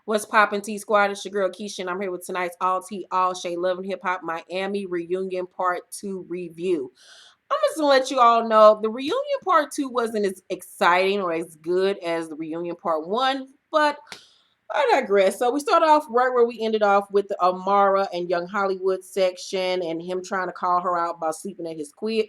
What's poppin' T Squad? It's your girl Keisha, and I'm here with tonight's All Tea, All Shade Love and Hip Hop Miami Reunion Part 2 review. I'm just gonna let you all know the reunion Part 2 wasn't as exciting or as good as the reunion Part 1, but I digress. So we started off right where we ended off with the Amara and Young Hollywood section and him trying to call her out about sleeping at his crib.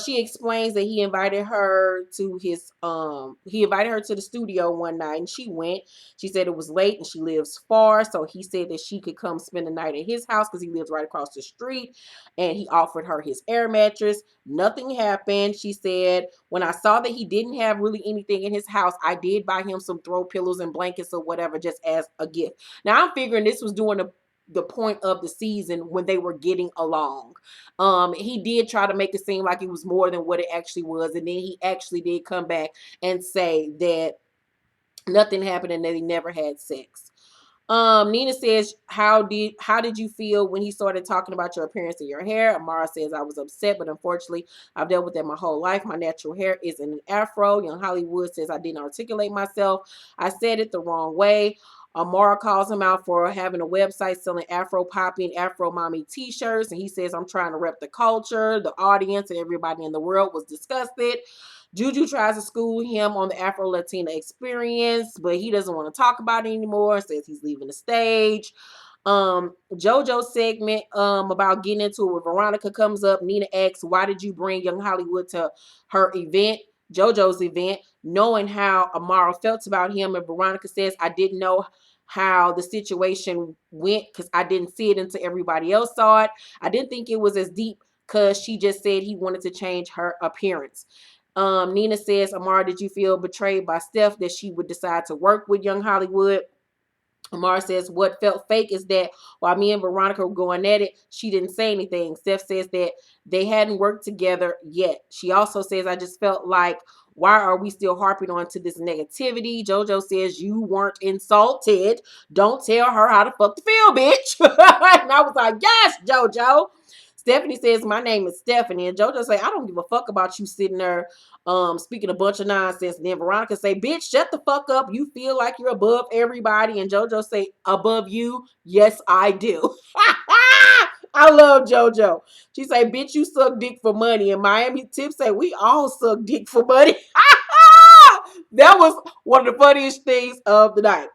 She explains that he invited her to the studio one night and she went. She said it was late and she lives far, so he said that she could come spend the night at his house because he lives right across the street, and he offered her his air mattress. Nothing happened. She said, when I saw that he didn't have really anything in his house, I did buy him some throw pillows and blankets or whatever just as a gift. Now I'm figuring this was during the point of the season when they were getting along. He did try to make it seem like it was more than what it actually was, and then he actually did come back and say that nothing happened and that he never had sex. Nina says, how did you feel when he started talking about your appearance and your hair? Amara says, I was upset, but unfortunately, I've dealt with that my whole life. My natural hair is in an afro. Young Hollywood says, I didn't articulate myself. I said it the wrong way. Amara calls him out for having a website selling Afro popping, Afro mommy t-shirts, and he says, I'm trying to rep the culture. The audience and everybody in the world was disgusted. Juju tries to school him on the Afro Latina experience, but he doesn't want to talk about it anymore. Says he's leaving the stage. JoJo segment about getting into it with Veronica comes up. Nina asks, why did you bring Young Hollywood to her event, JoJo's event, knowing how Amara felt about him? And Veronica says, I didn't know how the situation went because I didn't see it until everybody else saw it. I didn't think it was as deep because she just said he wanted to change her appearance. Nina says, Amara, did you feel betrayed by Steph that she would decide to work with Young Hollywood? Amara says, what felt fake is that while me and Veronica were going at it, she didn't say anything. Steph says that they hadn't worked together yet. She also says, I just felt like, why are we still harping on to this negativity? JoJo says, you weren't insulted. Don't tell her how to fuck the feel, bitch. And I was like, yes, JoJo. Stephanie says, my name is Stephanie. And JoJo say, I don't give a fuck about you sitting there speaking a bunch of nonsense. And then Veronica say, bitch, shut the fuck up. You feel like you're above everybody. And JoJo say, above you? Yes, I do. I love JoJo. She say, bitch, you suck dick for money. And Miami Tip say, we all suck dick for money. That was one of the funniest things of the night.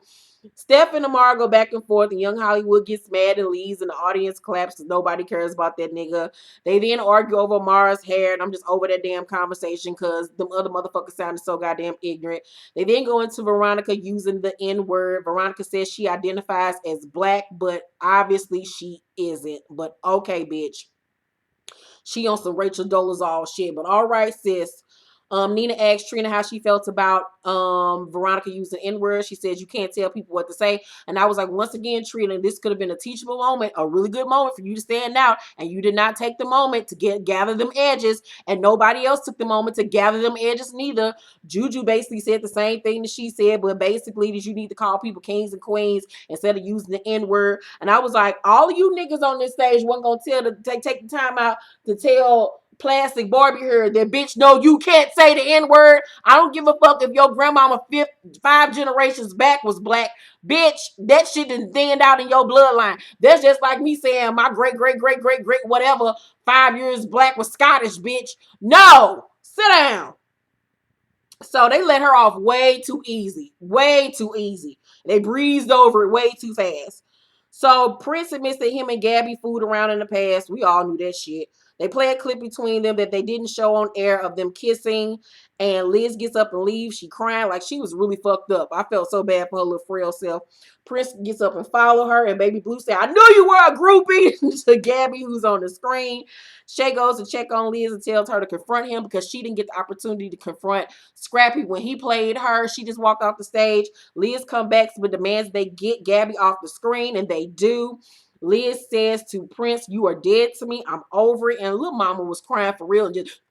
Steph and Amara go back and forth, and Young Hollywood gets mad and leaves, and the audience claps because nobody cares about that nigga. They then argue over Amara's hair, and I'm just over that damn conversation because the other motherfuckers sounded so goddamn ignorant. They then go into Veronica using the N-word. Veronica says she identifies as black, but obviously she isn't. But okay, bitch. She on some Rachel Dolezal shit. But all right, sis. Nina asked Trina how she felt about Veronica using N-word. She says you can't tell people what to say. And I was like, once again, Trina, this could have been a teachable moment, a really good moment for you to stand out. And you did not take the moment to gather them edges. And nobody else took the moment to gather them edges neither. Juju basically said the same thing that she said, but basically that you need to call people kings and queens instead of using the N-word. And I was like, all of you niggas on this stage wasn't going to take the time out to tell Plastic Barbie here that bitch, no, you can't say the N-word. I don't give a fuck if your grandmama 5 generations back was black. Bitch, that shit is thinned out in your bloodline. That's just like me saying my great whatever 5 years black was Scottish, bitch. No, sit down. So they let her off way too easy. Way too easy. They breezed over it way too fast. So Prince admits that him and Gabby fooled around in the past. We all knew that shit. They play a clip between them that they didn't show on air of them kissing. And Liz gets up and leaves. She crying like she was really fucked up. I felt so bad for her little frail self. Prince gets up and follow her. And Baby Blue said, I knew you were a groupie to Gabby, who's on the screen. Shay goes to check on Liz and tells her to confront him because she didn't get the opportunity to confront Scrappy when he played her. She just walked off the stage. Liz comes back with demands they get Gabby off the screen, and they do. Liz says to Prince, you are dead to me. I'm over it. And little mama was crying for real and just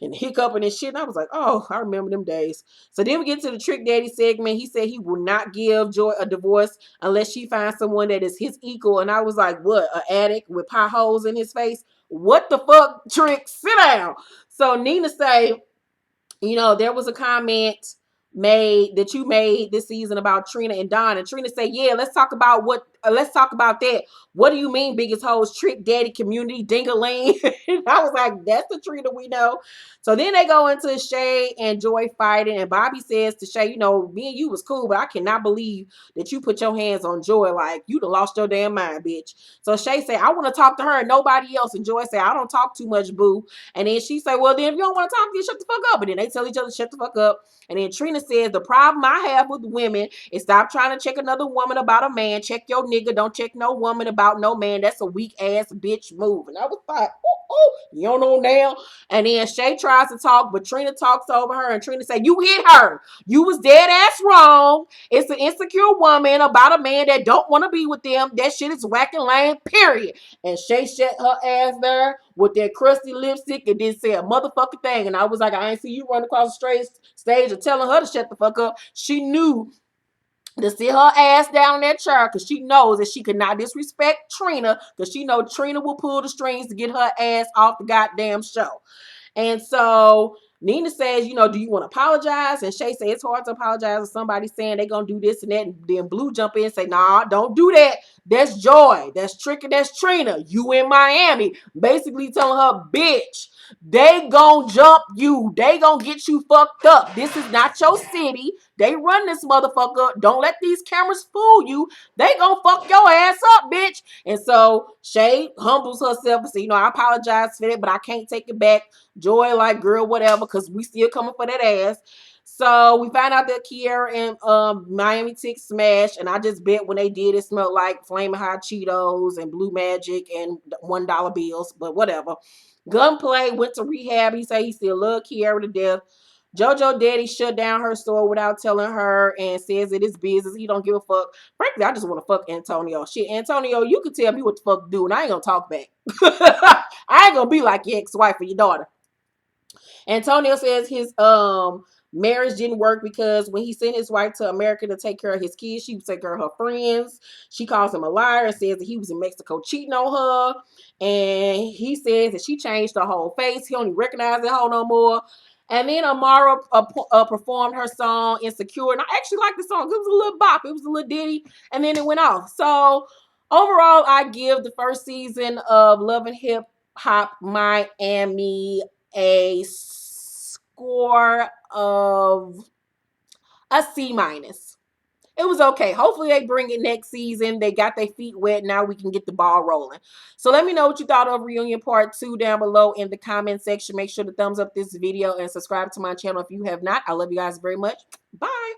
and hiccuping and shit. And I was like, oh, I remember them days. So then we get to the Trick Daddy segment. He said he will not give Joy a divorce unless she finds someone that is his equal. And I was like, what? An addict with potholes in his face? What the fuck, Trick? Sit down. So Nina say, there was a comment you made this season about Trina and Don. And Trina said, yeah, let's talk about that. What do you mean biggest hoes, Trick Daddy, Community, Dingaling? And I was like, that's the Trina we know. So then they go into Shay and Joy fighting, and Bobby says to Shay, me and you was cool, but I cannot believe that you put your hands on Joy. Like, you done lost your damn mind, bitch. So Shay said, I want to talk to her and nobody else. And Joy said, I don't talk too much, boo. And then she said, well, then if you don't want to talk, then shut the fuck up. And then they tell each other, shut the fuck up. And then Trina says, the problem I have with women is stop trying to check another woman about a man. Check your nigga. Don't check no woman about no man. That's a weak ass bitch move. And I was like, you don't know now. And then Shay tries to talk, but Trina talks over her. And Trina said, you hit her. You was dead ass wrong. It's an insecure woman about a man that don't want to be with them. That shit is whack and lame, period. And Shay shut her ass there with that crusty lipstick and didn't say a motherfucking thing. And I was like, I ain't see you run across the stage and telling her to shut the fuck up. She knew to sit her ass down in that chair because she knows that she could not disrespect Trina because she know Trina will pull the strings to get her ass off the goddamn show. And so Nina says, do you want to apologize? And Shay says it's hard to apologize to somebody saying they're going to do this and that. And then Blue jump in and say, nah, don't do that. That's Joy. That's Tricky. That's Trina. You in Miami. Basically telling her, bitch, they gonna jump you. They gonna get you fucked up. This is not your city. They run this motherfucker. Don't let these cameras fool you. They gonna fuck your ass up, bitch. And so Shay humbles herself and says, I apologize for that, but I can't take it back. Joy, like, girl, whatever, because we still coming for that ass. So we find out that Kiara and Miami Tick smashed, and I just bet when they did, it smelled like Flaming Hot Cheetos and Blue Magic and $1 bills, but whatever. Gunplay went to rehab. He said he still loved Kiara to death. JoJo Daddy shut down her store without telling her and says it is business. He don't give a fuck. Frankly, I just want to fuck Antonio. Shit, Antonio, you can tell me what the fuck to do, and I ain't gonna talk back. I ain't gonna be like your ex-wife or your daughter. Antonio says his marriage didn't work because when he sent his wife to America to take care of his kids, she would take care of her friends. She calls him a liar and says that he was in Mexico cheating on her. And he says that she changed her whole face. He only recognized that hoe no more. And then Amara performed her song Insecure. And I actually liked the song. It was a little bop. It was a little ditty. And then it went off. So overall, I give the first season of Love and Hip Hop Miami a score of a C minus. It was okay. Hopefully they bring it next season. They got their feet wet. Now we can get the ball rolling. So let me know what you thought of Reunion Part 2 down below in the comment section. Make sure to thumbs up this video and subscribe to my channel if you have not. I love you guys very much. Bye.